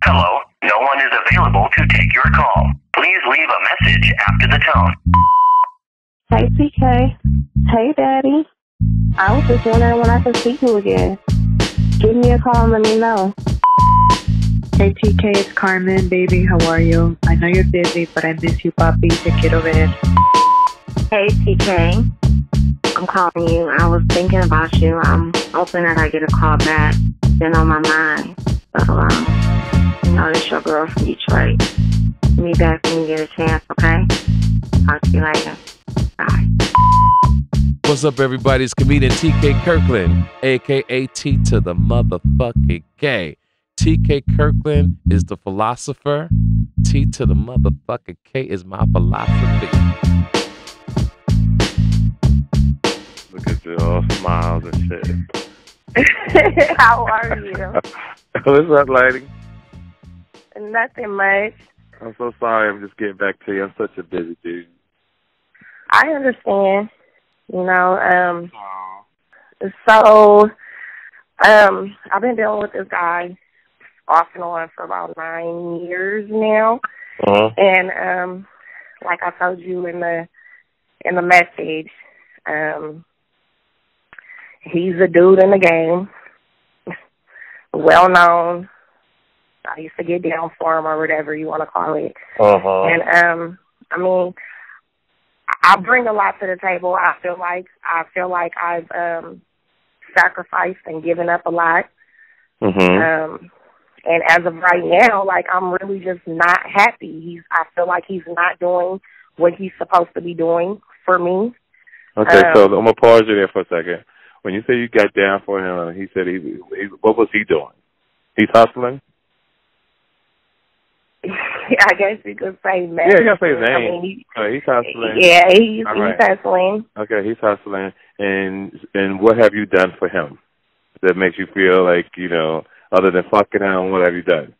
Hello, no one is available to take your call. Please leave a message after the tone. Hey, TK. Hey, Daddy. I was just wondering when I could see you again. Give me a call and let me know. Hey, TK, it's Carmen, baby. How are you? I know you're busy, but I miss you, papi. Te quiero ver. Hey, TK. I'm calling you. I was thinking about you. I'm hoping that I get a call back. Been on my mind. So, it's your girl from Detroit. Meet back when you get a chance, okay? Talk to you later. Bye. What's up, everybody? It's comedian TK Kirkland, a.k.a. T to the motherfucking K. TK Kirkland is the philosopher. T to the motherfucking K is my philosophy. Look at you all smiles and shit. How are you? What's up, lady? Nothing much. I'm so sorry. I'm just getting back to you. I'm such a busy dude. I understand. I've been dealing with this guy off and on for about 9 years now. Uh-huh. And like I told you in the message, he's a dude in the game, well known. I used to get down for him or whatever you want to call it. Uh-huh. And I bring a lot to the table. I feel like I've sacrificed and given up a lot. Mm-hmm. And as of right now, I'm really just not happy. I feel like he's not doing what he's supposed to be doing for me. Okay, so I'm gonna pause you there for a second. When you say you got down for him, he said he what was he doing? He's hustling. I guess you could say meth. Yeah, you gotta say his name. He's hustling. Yeah, he's right. hustling. Okay, he's hustling. And what have you done for him that makes you feel like, other than fucking him, what have you done?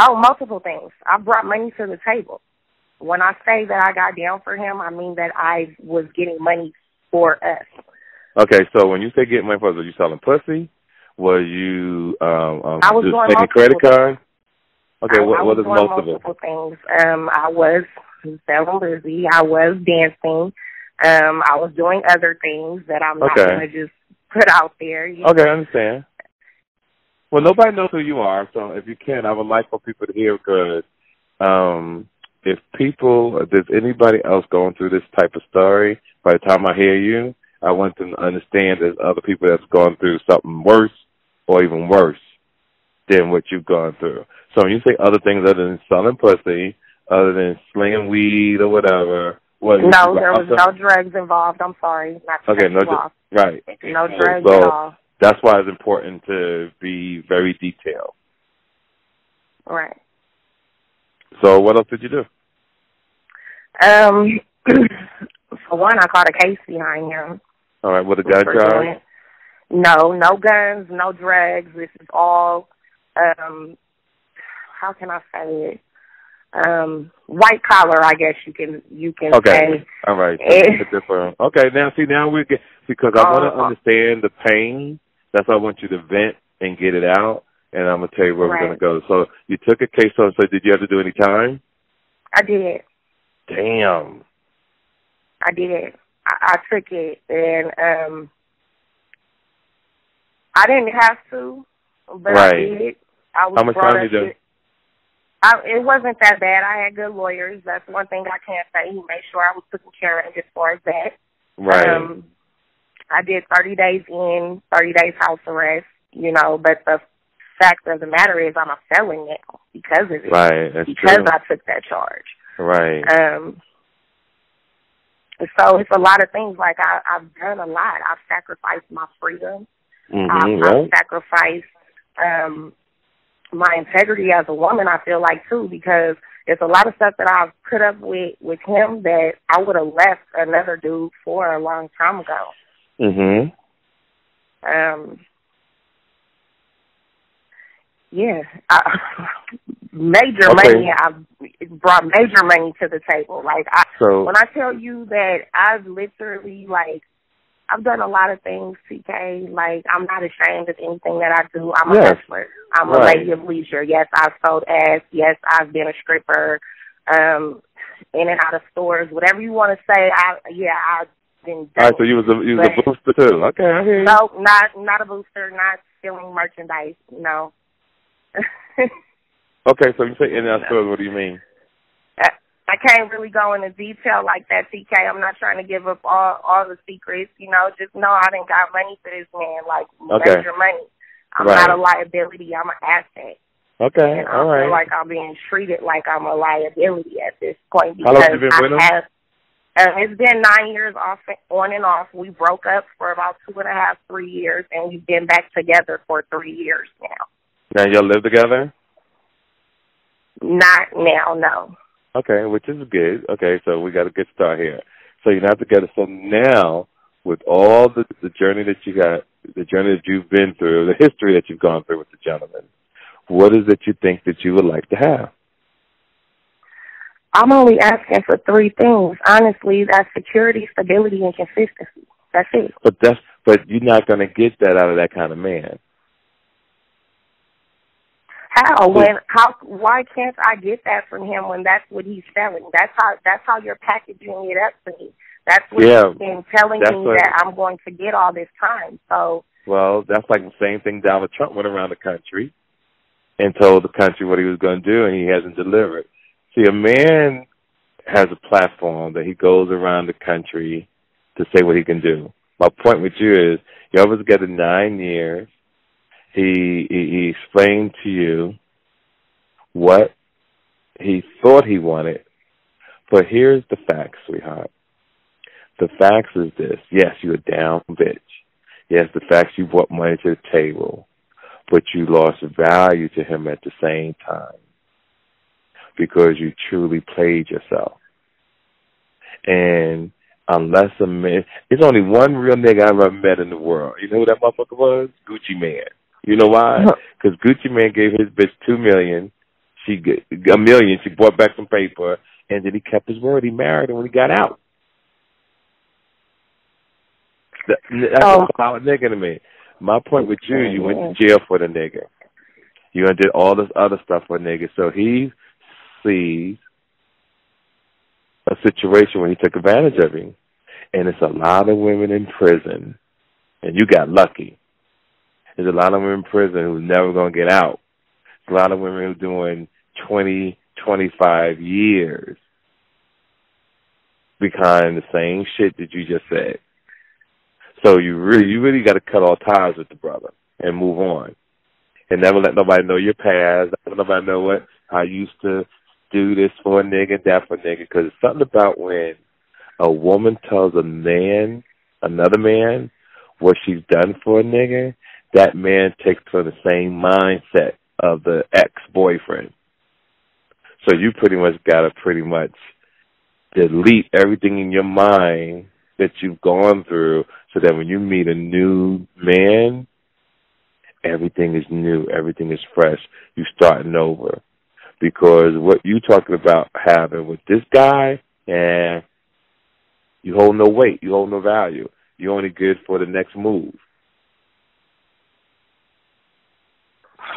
Oh, multiple things. I brought money to the table. When I say that I got down for him, I mean that I was getting money for us. Okay, so when you say getting money for us, were you selling pussy? Were you I was just doing taking credit card? Okay, what is multiple things? I was selling pussy. I was dancing. I was doing other things that I'm not going to just put out there. Okay, I understand. Well, nobody knows who you are, so if you can, I would like for people to hear, because if there's anybody else going through this type of story, by the time I hear you, I want them to understand there's other people that's gone through something worse or even worse than what you've gone through. So when you say other things other than selling pussy, other than slinging weed or whatever. No, there was no drugs involved. I'm sorry. Okay, no drugs. Right. No drugs at all. That's why it's important to be very detailed. Right. So what else did you do? For one, I caught a case behind him. All right, with a gun charge? No guns, no drugs. This is all, how can I say it? White collar, I guess you can say. All right. Okay, now we get, because I want to understand the pain. That's why I want you to vent and get it out, and I'm going to tell you where we're going to go. So you took a case on, so did you have to do any time? I did. Damn. I did. I took it, and I didn't have to, but I did. How much time did you do? It wasn't that bad. I had good lawyers. That's one thing I can't say. He made sure I was taken care of as far as that. Right. I did 30 days in, 30 days house arrest, but the fact of the matter is I'm a felon now because of it. Right, that's because true. I took that charge. Right. So it's a lot of things. I've done a lot. I've sacrificed my freedom. I've sacrificed my integrity as a woman, I feel like, too, because there's a lot of stuff that I've put up with him that I would have left another dude for a long time ago. Mm-hmm. Yeah. Major money. I've brought major money to the table. When I tell you that I've literally, I've done a lot of things, TK. Like, I'm not ashamed of anything that I do. I'm a hustler. I'm a lady of leisure. Yes, I've sold ass. Yes, I've been a stripper, in and out of stores. Whatever you want to say, I've been done. All right, so you was a booster too. Okay, I hear you. No, not a booster, not stealing merchandise, no. Okay, so you say in and out of stores, what do you mean? I can't really go into detail like that, TK. I'm not trying to give up all the secrets. Just know I done got money for this man, like major money. I'm not a liability. I'm an asset. Okay, and I feel like I'm being treated like I'm a liability at this point because how long have you been with him? It's been 9 years on and off. We broke up for about 2.5, 3 years, and we've been back together for 3 years now. Now y'all live together? Not now, no. Okay, which is good. Okay, so we got a good start here. So you're not together. So now, with all the journey that you got, the journey that you've been through, the history that you've gone through with the gentleman, what is it you think that you would like to have? I'm only asking for 3 things. Honestly, that's security, stability, and consistency. That's it. But you're not going to get that out of that kind of man. How? Why can't I get that from him when that's what he's selling? That's how you're packaging it up to me. That's what he's been telling me that I'm going to get all this time. So. Well, that's like the same thing Donald Trump went around the country and told the country what he was going to do, and he hasn't delivered. See, a man has a platform that he goes around the country to say what he can do. My point with you is, you was together 9 years. He explained to you what he thought he wanted. But here's the facts, sweetheart. The facts is this. Yes, you're a down bitch. Yes, the facts, you brought money to the table. But you lost value to him at the same time because you truly played yourself. And unless a man, there's only one real nigga I've ever met in the world. You know who that motherfucker was? Gucci Man. You know why? Because Gucci Man gave his bitch $2 million. $1 million. She bought back some paper, and then he kept his word. He married her when he got out. That's about a nigga to me. My point with you, you went to jail for the nigga. You did all this other stuff for a nigga. So he sees a situation where he took advantage of him. And it's a lot of women in prison. And you got lucky. There's a lot of women in prison who's never going to get out. There's a lot of women who are doing 20, 25 years behind the same shit that you just said. So you really got to cut all ties with the brother and move on. And never let nobody know your past. Never let nobody know how you used to do this for a nigga and that for a nigga. Because it's something about when a woman tells a man, another man, what she's done for a nigga, that man takes on the same mindset of the ex-boyfriend. So you pretty much got to delete everything in your mind that you've gone through so that when you meet a new man, everything is new, everything is fresh. You're starting over. Because what you talking about having with this guy, you hold no weight, you hold no value. You're only good for the next move.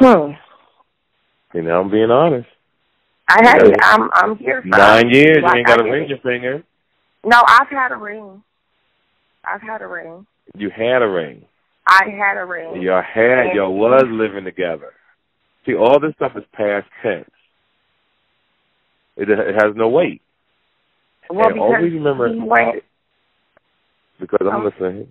You know, I'm being honest. I'm here for 9 years, you ain't got a ring in your finger. No, I've had a ring. You had a ring. I had a ring. Y'all was living together. See, all this stuff is past tense. It has no weight. Well, and always remember, because I'm listening.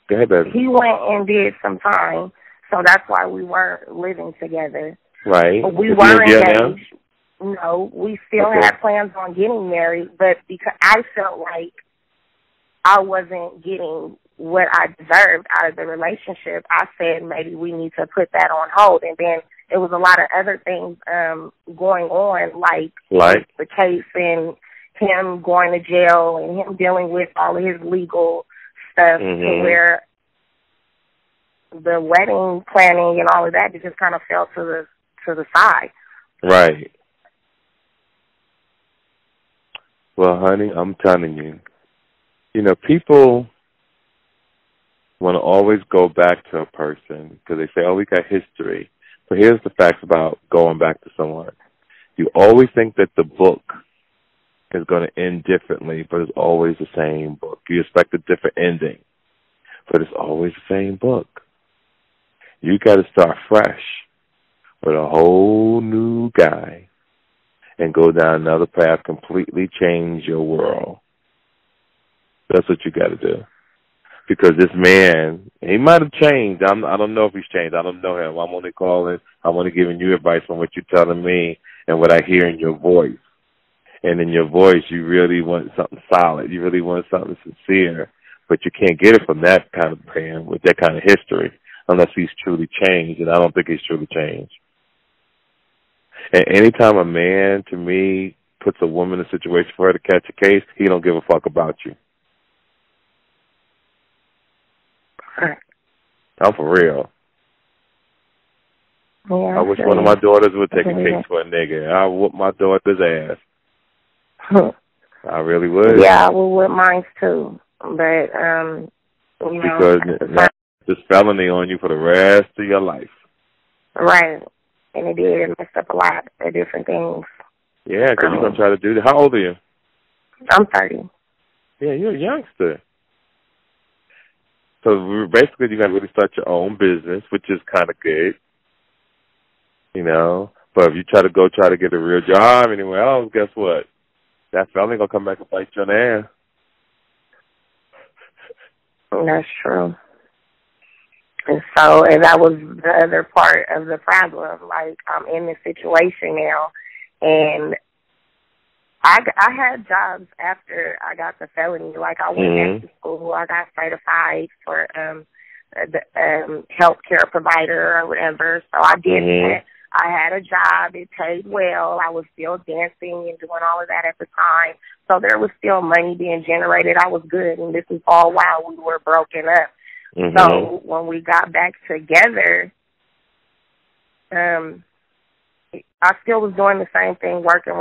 Go ahead, baby. He went and did some time, so that's why we weren't living together. Right. But we were engaged. No, we still had plans on getting married, but because I felt like I wasn't getting what I deserved out of the relationship, I said maybe we need to put that on hold. And then there was a lot of other things going on, like the case and him going to jail and him dealing with all of his legal stuff to where the wedding planning and all of that just kind of fell to the side. Right. Well, honey, I'm telling you, you know, people want to always go back to a person because they say, oh, we got history. But here's the facts about going back to someone. You always think that the book is going to end differently, but it's always the same book. You expect a different ending, but it's always the same book. You got to start fresh with a whole new guy and go down another path, completely change your world. That's what you got to do. Because this man, he might have changed. I don't know if he's changed. I don't know him. I'm only calling. I'm only giving you advice from what you're telling me and what I hear in your voice. And in your voice, you really want something solid. You really want something sincere. But you can't get it from that kind of man with that kind of history unless he's truly changed. And I don't think he's truly changed. And anytime a man, to me, puts a woman in a situation for her to catch a case, he don't give a fuck about you. I'm for real. Yeah, I wish one of my daughters would take a case for a nigga. I would whoop my daughter's ass. I really would. Yeah, I would whip mine too. But, you know. Because now it's felony on you for the rest of your life. Right. And it did. It messed up a lot of different things. Yeah, because you're going to try to do that. How old are you? I'm 30. Yeah, you're a youngster. So basically, you got to really start your own business, which is kind of good, you know. But if you try to get a real job anywhere else, guess what? That felony gonna come back and bite you on the ass. That's true. And so, and that was the other part of the problem. Like, I'm in this situation now, and I had jobs after I got the felony. Like, I went back to school. I got certified for the healthcare provider or whatever. So I did that. I had a job. It paid well. I was still dancing and doing all of that at the time. So there was still money being generated. I was good. And this is all while we were broken up. So when we got back together, I still was doing the same thing, working.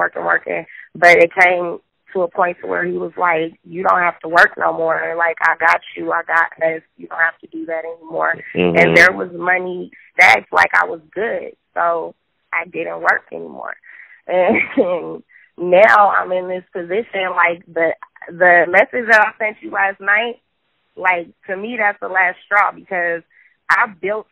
But it came to a point to where he was like, you don't have to work no more. Like, I got you. I got this. You don't have to do that anymore. And there was money stacked. Like, I was good. So I didn't work anymore. And now I'm in this position, like, the message that I sent you last night, like, to me, that's the last straw because I built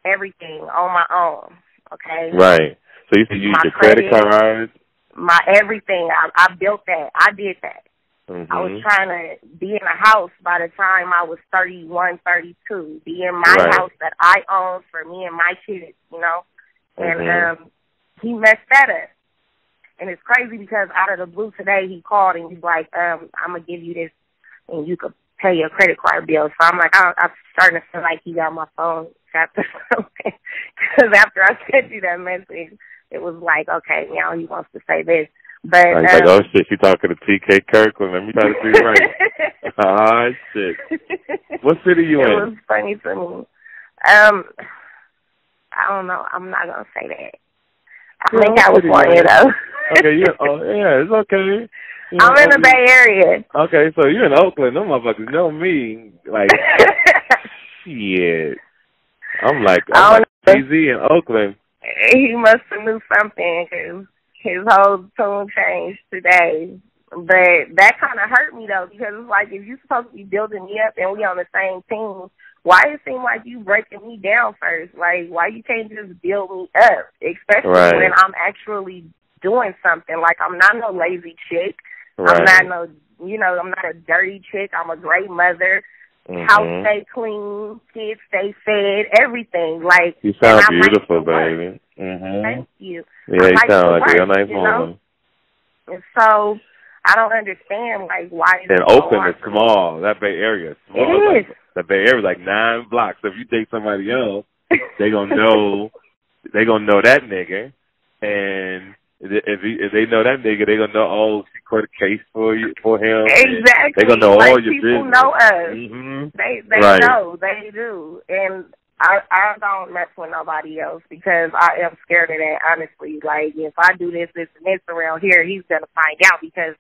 everything on my own, okay? Right. So you use your credit card? My everything. I built that. I did that. I was trying to be in a house by the time I was 31, 32. Be in my house that I own for me and my kids, you know? And he messed that up. And it's crazy because out of the blue today, he called and he's like, I'm going to give you this and you could pay your credit card bill. So I'm like, I'm starting to feel like he got my phone tapped or something. Because after I sent you that message, it was like, okay, now he wants to say this. But like, oh, shit, you talking to TK Kirkland. Let me try to do right. Oh, shit. What city you in? It was funny to me. I don't know. I'm not going to say that. I'm in California, though. Okay, it's okay. I'm in the Bay Area. Okay, so you're in Oakland. Them motherfuckers know me. Like, shit. I'm like easy in Oakland. He must have knew something because his whole tune changed today. But that kind of hurt me, though, because it's like if you're supposed to be building me up and we on the same team, why it seem like you breaking me down first? Like, why you can't just build me up, especially when I'm actually doing something? Like, I'm not no lazy chick. I'm not no, I'm not a dirty chick. I'm a great mother. House stay clean, kids stay fed, everything. Like, you sound beautiful, baby. Thank you. Yeah, you sound like a real nice woman. And so I don't understand, like, why is it Oakland is small. That Bay Area is small. It is. That Bay Area is like 9 blocks. So if you take somebody else, they gonna know that nigga, and if they know that nigga, they gonna know, oh, she caught a case for him. Exactly. They gonna know all your people business. Know us. They know. They do. And I don't mess with nobody else because I am scared of that, honestly. Like, if I do this, and this around here, he's gonna find out because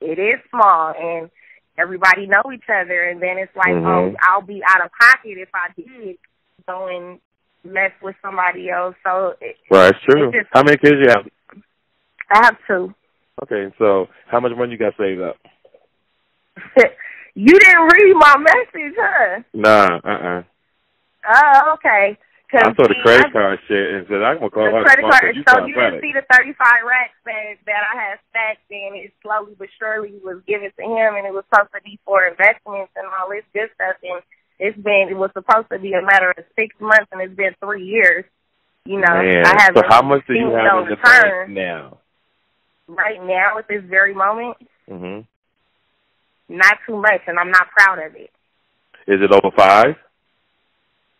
it is small and everybody know each other, and then it's like, oh, I'll be out of pocket if I did go and mess with somebody else. So right, it's true. It's just, how many kids you have? I have 2. Okay, so how much money you got saved up? You didn't read my message, huh? Nah, Oh, okay. I saw the credit card shit and said, I'm going to call her. Credit card. So you didn't see the 35 racks that I had stacked, and it slowly but surely was given to him, and it was supposed to be for investments and all this good stuff, and it was supposed to be a matter of 6 months, and it's been 3 years. You know, man. I haven't. So how much do you have in the bank now? Right now, at this very moment, not too much, and I'm not proud of it. Is it over 5?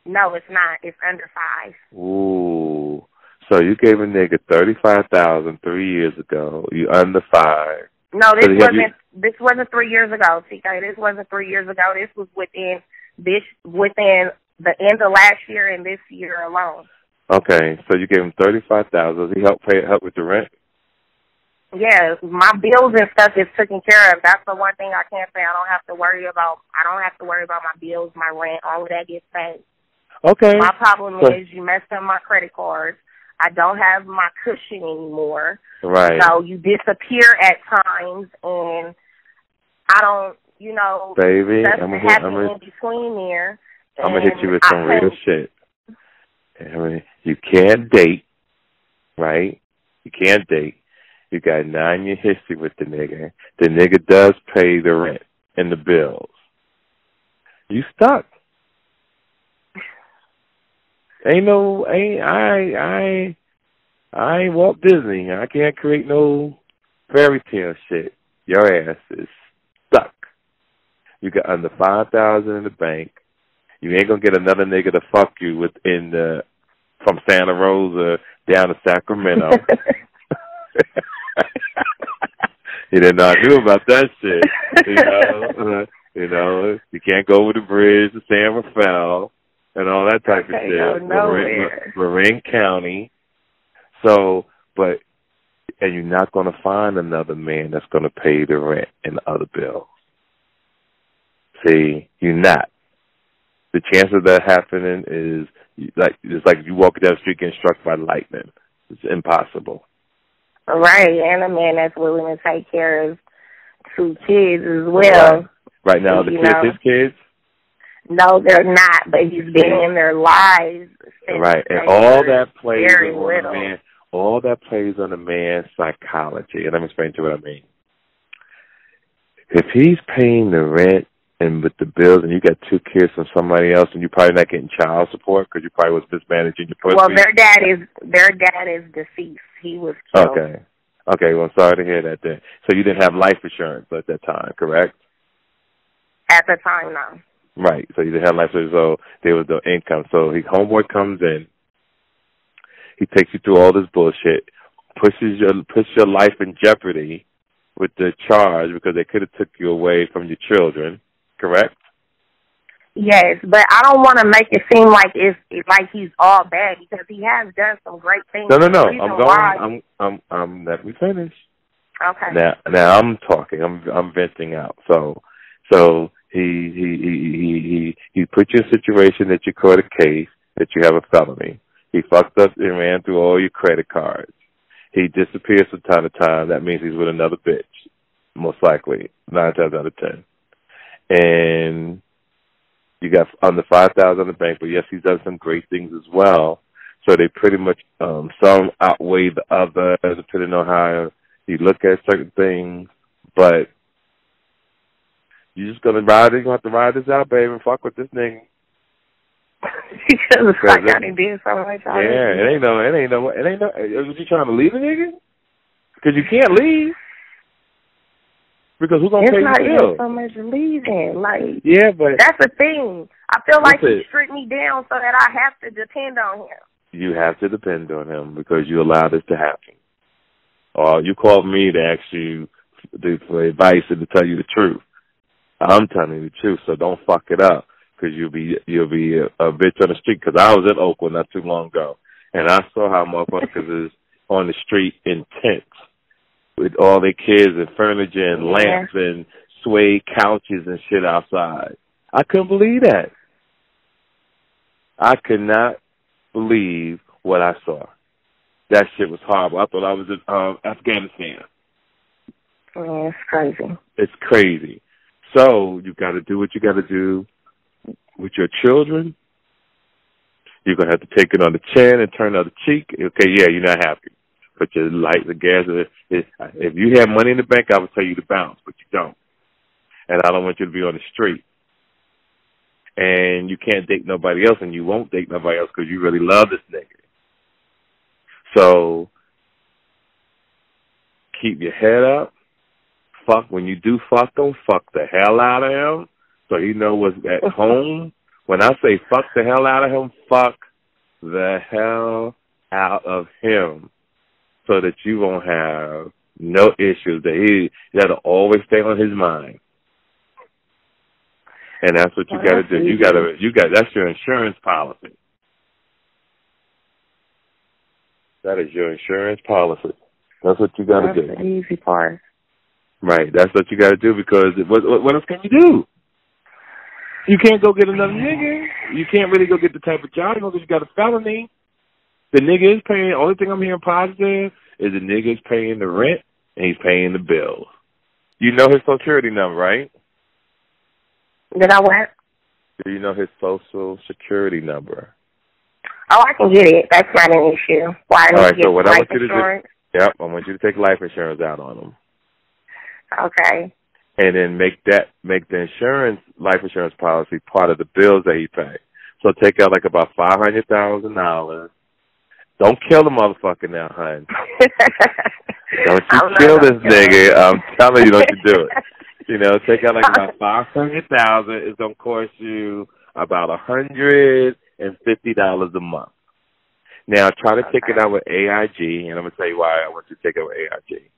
No, it's not. It's under 5. Ooh. So you gave a nigga $35,000 3 years ago. You under 5. No, this wasn't 3 years ago, TK. This wasn't 3 years ago. This was within the end of last year and this year alone. Okay, so you gave him $35,000. Does he help with the rent? Yeah, my bills and stuff is taken care of. That's the one thing I can't say I don't have to worry about. I don't have to worry about my bills, my rent, all of that gets paid. Okay. My problem is you messed up my credit cards. I don't have my cushion anymore. Right. So you disappear at times, and I don't, baby, I'm in between there. I'm going to hit you with some real shit. I mean, you can't date, right? You can't date. You got 9-year history with the nigga. The nigga does pay the rent and the bills. You stuck. I ain't Walt Disney. I can't create no fairy tale shit. Your ass is stuck. You got under 5,000 in the bank. You ain't gonna get another nigga to fuck you from Santa Rosa down to Sacramento. You didn't know I knew about that shit. You can't go over the bridge to San Rafael and all that type of shit. Marin County. So, and you're not going to find another man that's going to pay the rent and the other bills. See, you're not. The chance of that happening is it's like you walk down the street getting struck by lightning. It's impossible. Right, and a man that's willing to take care of 2 kids as well. Right now, the kids, his kids? No, they're not, but he's been in their lives. Right, and all that plays on the man. All that plays on the man's psychology. And let me explain to you what I mean. If he's paying the rent and with the bills, and you got 2 kids from somebody else, and you're probably not getting child support because you probably was mismanaging your pussy. Well, their dad is deceased. He was killed. Okay. Well, I'm sorry to hear that. Then, so you didn't have life insurance at that time, correct? At the time, no. Right. So you didn't have life insurance. So there was no income. So his homeboy comes in. He takes you through all this bullshit, puts your life in jeopardy with the charge because they could have took you away from your children. Correct? Yes, but I don't want to make it seem like it's like he's all bad because he has done some great things. No. Let me finish. Okay. Now I'm talking. I'm venting out. So he put you in a situation that you caught a case that you have a felony. He fucked up and ran through all your credit cards. He disappears from time to time. That means he's with another bitch, most likely 9 times out of 10. And you got under 5,000 in the bank, but yes, he's done some great things as well. So they pretty much some outweigh the others, depending on how you look at certain things. But you're just gonna ride it. You have to ride this out, baby, and fuck with this nigga. Because I got him being so much. Yeah, it ain't no. Was you trying to leave a nigga? Because you can't leave. Because who's gonna pay your bills? So much leaving, yeah, but that's the thing. I feel like he stripped me down so that I have to depend on him. You have to depend on him because you allowed this to happen. Or you called me to ask you for advice and to tell you the truth. I'm telling you the truth, so don't fuck it up because you'll be a bitch on the street. Because I was in Oakland not too long ago, and I saw how motherfuckers is on the street in tents with all their kids and furniture and lamps and suede couches and shit outside. I couldn't believe that. I could not believe what I saw. That shit was horrible. I thought I was in Afghanistan. Yeah, it's crazy. It's crazy. So you got to do what you got to do with your children. You're going to have to take it on the chin and turn the other cheek. Okay, yeah, you're not happy. But your light, the gas, if you have money in the bank, I would tell you to bounce, but you don't. And I don't want you to be on the street. And you can't date nobody else, and you won't date nobody else because you really love this nigga. So keep your head up. Fuck, when you do fuck him, fuck the hell out of him so he know what's at home. When I say fuck the hell out of him, fuck the hell out of him so that you won't have no issues, that that'll always stay on his mind. And that's what you got to do. That's your insurance policy. That is your insurance policy. That's what you got to do. That's the easy part. Right. That's what you got to do because what else can you do? You can't go get another nigga. You can't really go get the type of job because you got a felony. The nigga is paying. The only thing I'm hearing positive is the nigga is paying the rent and he's paying the bills. You know his social security number, right? Did I what? Do you know his social security number? Oh, I can get it. That's not an issue. Why? All right, so what I want you to do? Yep, I want you to take life insurance out on him. Okay. And then make the life insurance policy part of the bills that he pays. So take out like about $500,000. Don't kill the motherfucker now, hon. Don't you kill this nigga. I'm telling you, don't you do it. You know, take out like about $500,000. It's gonna cost you about $150 a month. Now try to take it out with AIG, and I'm gonna tell you why I want you to take it with AIG.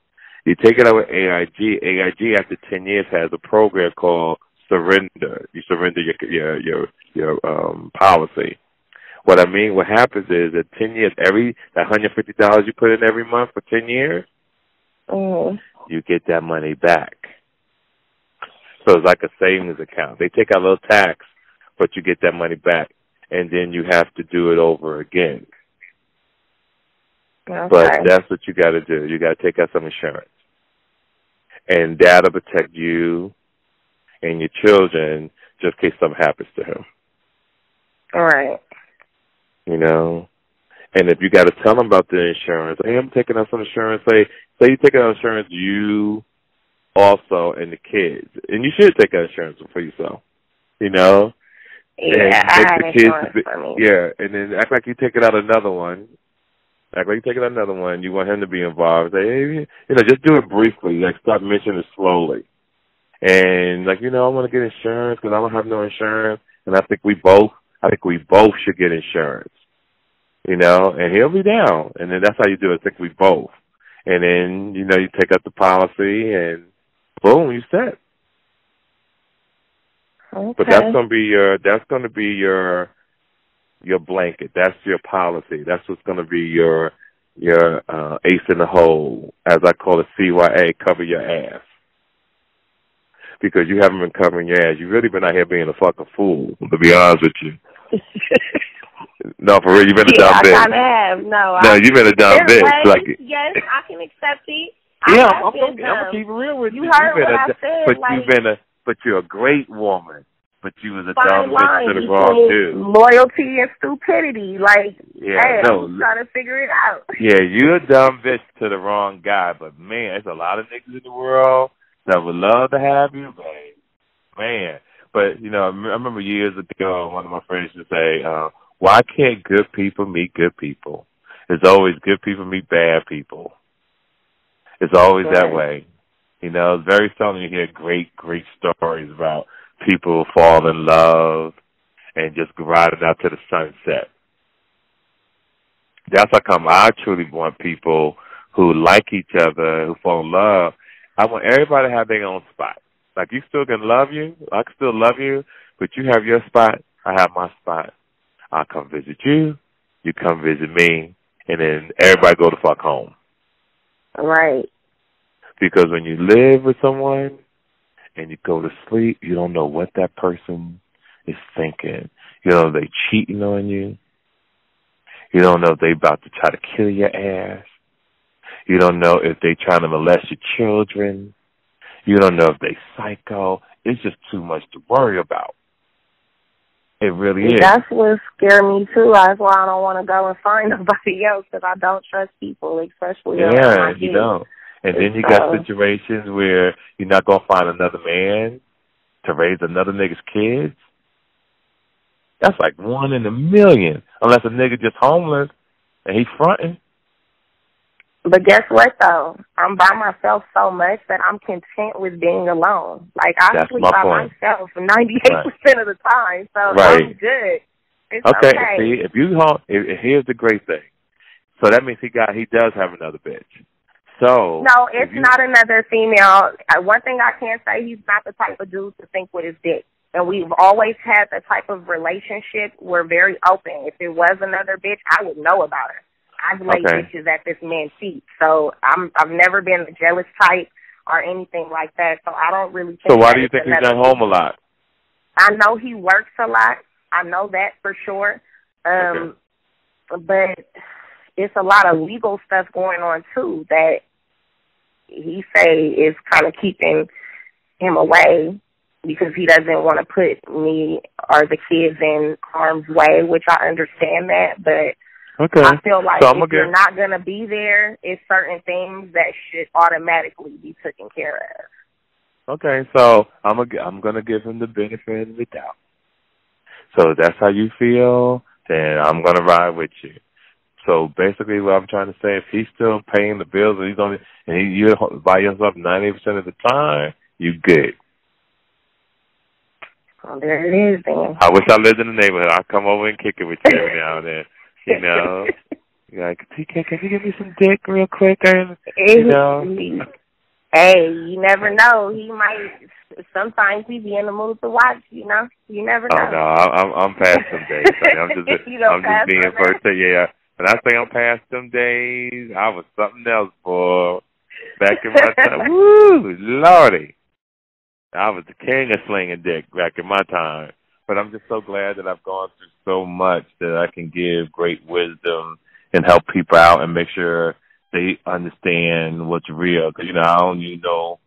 You take it out with AIG. AIG after 10 years has a program called surrender. You surrender your policy. What I mean, what happens is that 10 years, that $150 you put in every month for 10 years, you get that money back. So it's like a savings account. They take out a little tax, but you get that money back, and then you have to do it over again. Okay. But that's what you got to do. You got to take out some insurance. And that'll protect you and your children just in case something happens to him. All right. You know? And if you got to tell them about the insurance, hey, I'm taking out some insurance. Say you take out insurance, you also and the kids. And you should take out insurance for yourself. You know? Yeah, I had insurance for me. Yeah, and then act like you're taking out another one. Act like you're taking out another one. You want him to be involved. Say, hey, just do it briefly. Like, start mentioning it slowly. And, like, I want to get insurance because I don't have no insurance. And I think we both should get insurance. And he'll be down. And then that's how you do it. I think we both. And then, you take out the policy and boom, you set. Okay. But that's going to be your blanket. That's your policy. That's what's going to be your ace in the hole, as I call it, CYA, cover your ass. Because you haven't been covering your ass. You've really been out here being a fucking fool, to be honest with you. No, for real, you've been a dumb bitch. I kind of have. No, you've been a dumb bitch. Yes, I can accept it. I'm going to keep it real with you. You heard what I said. But you're a great woman. But you was a dumb bitch to the wrong dude. Loyalty and stupidity. I'm trying to figure it out. Yeah, you're a dumb bitch to the wrong guy. But, man, there's a lot of niggas in the world that would love to have you, babe. Man. But, I remember years ago, one of my friends used to say, why can't good people meet good people? It's always good people meet bad people. It's always that way. It's very seldom you hear great, great stories about people fall in love and just riding out to the sunset. That's how come I truly want people who like each other, who fall in love. I want everybody to have their own spot. Like, you still can love you. I can still love you, but you have your spot. I have my spot. I'll come visit you. You come visit me. And then everybody go the fuck home. Right. Because when you live with someone and you go to sleep, you don't know what that person is thinking. You don't know if they cheating on you. You don't know if they about to try to kill your ass. You don't know if they trying to molest your children. You don't know if they psycho. It's just too much to worry about. It really is. That's what scared me, too. That's why I don't want to go and find nobody else, because I don't trust people, especially around my kids. You don't. And then you got situations where you're not going to find another man to raise another nigga's kids. That's like 1 in a million, unless a nigga just homeless and he fronting. But guess what, though? I'm by myself so much that I'm content with being alone. Like, I sleep by myself 98% of the time, so I'm good. It's okay. See, if you home, here's the great thing. So that means he does have another bitch. So no, it's not another female. One thing I can say, he's not the type of dude to think with his dick. And we've always had the type of relationship. We're very open. If it was another bitch, I would know about her. I've laid bitches at this man's feet. So I've never been the jealous type or anything like that. So I don't really think. So why do you think he's not home a lot? I know he works a lot. I know that for sure. But it's a lot of legal stuff going on too that he say is kind of keeping him away, because he doesn't want to put me or the kids in harm's way, which I understand that. But I feel like if you're not going to be there, it's certain things that should automatically be taken care of. Okay, so I'm going to give him the benefit of the doubt. So if that's how you feel, then I'm going to ride with you. So basically what I'm trying to say, if he's still paying the bills and you're by yourself 90% of the time, you good. Well, there it is, then. I wish I lived in the neighborhood. I'd come over and kick it with you every now and then. You know? You're like, TK, can you give me some dick real quick? You know? Hey, you never know. He might, sometimes he be in the mood to watch, you know? You never know. Oh, no, I'm past them days. I'm just being first. Yeah. When I say I'm past them days, I was something else, boy. Back in my time. Woo, Lordy. I was the king of slinging dick back in my time. But I'm just so glad that I've gone through so much that I can give great wisdom and help people out and make sure they understand what's real. Because, I don't need no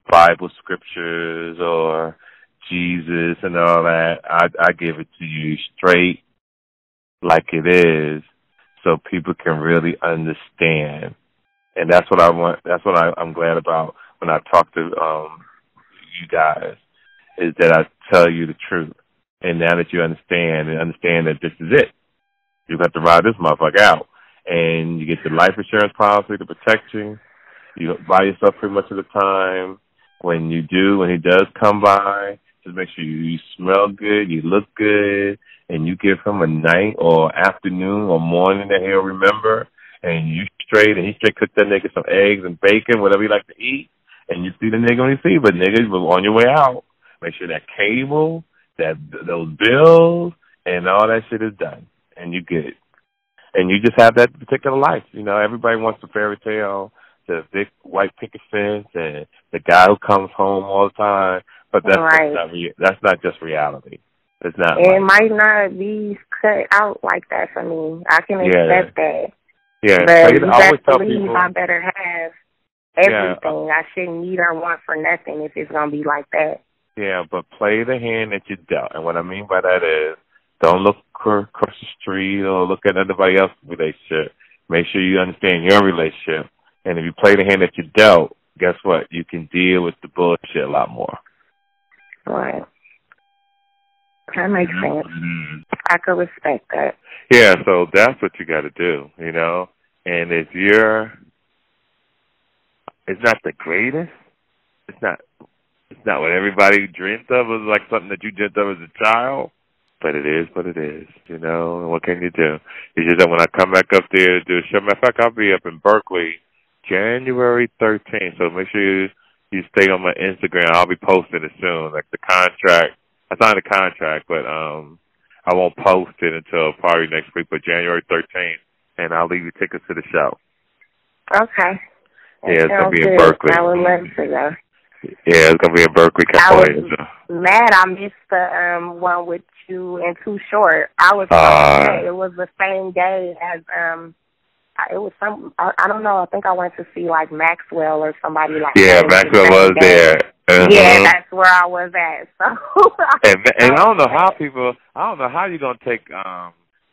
Bible scriptures or Jesus and all that. I give it to you straight like it is so people can really understand. And that's what I want. That's what I'm glad about when I talk to you guys, is that I tell you the truth. And now that you understand that this is it, you have to ride this motherfucker out. And you get the life insurance policy to protect you. You buy yourself pretty much of the time. When he does come by, just make sure you smell good, you look good, and you give him a night or afternoon or morning that he'll remember. And he straight cook that nigga some eggs and bacon, whatever he like to eat. And you see the nigga when you see, but nigga, on your way out, make sure that cable, those bills, and all that shit is done, and you get it. And you just have that particular life. Everybody wants the fairy tale, the big white picket fence, and the guy who comes home all the time. But that's not just reality. It's not. It might not be cut out like that for me. I can accept that. Yeah, but you best believe I better have everything. I shouldn't need or want for nothing if it's gonna be like that. Yeah, but play the hand that you dealt. And what I mean by that is, don't look across the street or look at anybody else's relationship. Make sure you understand your relationship. And if you play the hand that you dealt, guess what? You can deal with the bullshit a lot more. Right. That makes sense. Mm-hmm. I could respect that. Yeah, so that's what you got to do, And if it's not the greatest, it's not what everybody dreamt of. It was like something that you dreamt of as a child. But it is what it is, And what can you do? It's just that when I come back up there to do a show, matter of fact, I'll be up in Berkeley January 13th. So make sure you stay on my Instagram. I'll be posting it soon, like the contract. I signed a contract, but I won't post it until probably next week, but January 13th. And I'll leave you tickets to the show. Okay. Yeah, it's going to be in Berkeley. I would love to go. Yeah, it's gonna be in Berkeley, California. I was mad I missed the one with you and Too Short. I was upset. It was the same day as it was some. I don't know. I think I went to see like Maxwell or somebody like. Yeah, that. Maxwell was there. Yeah, that's where I was at. So. and I don't know how people. I don't know how you're gonna take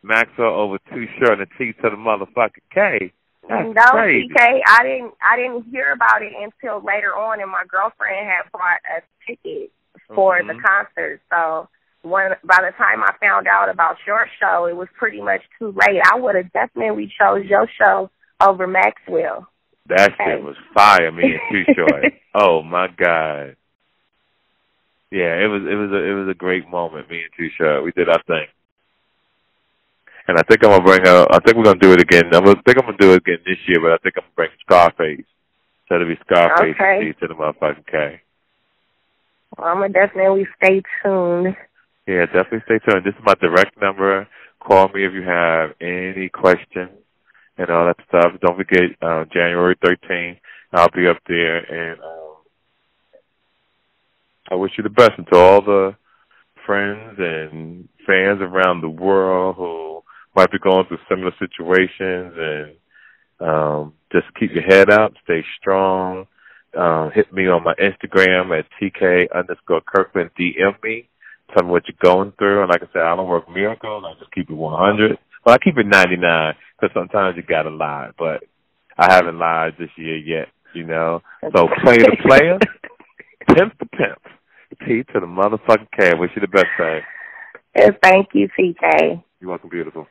Maxwell over Too Short and T to the motherfucking K. That's crazy. TK, I didn't hear about it until later on, and my girlfriend had bought a ticket for the concert. So by the time I found out about your show, it was pretty much too late. I would have definitely chose your show over Maxwell. That shit was fire, me and Too Short. Oh my God. Yeah, it was a great moment, me and Too Short. We did our thing. And I think I'm gonna I think we're gonna do it again. I think I'm gonna do it again this year, but I think I'm gonna bring Scarface. So it'll be Scarface and T to the motherfucking K. Well, I'm gonna definitely stay tuned. Yeah, definitely stay tuned. This is my direct number. Call me if you have any questions and all that stuff. Don't forget, January 13th, I'll be up there, and I wish you the best. And to all the friends and fans around the world who might be going through similar situations, and just keep your head up, stay strong. Hit me on my Instagram at TK_Kirkland. DM me. Tell me what you're going through. And like I said, I don't work miracles. I just keep it 100. Well, I keep it 99 because sometimes you got to lie. But I haven't lied this year yet, you know. So play the player, pimp the pimp. T to the motherfucking K. Wish you the best, thing. Thank you, TK. You're welcome, beautiful.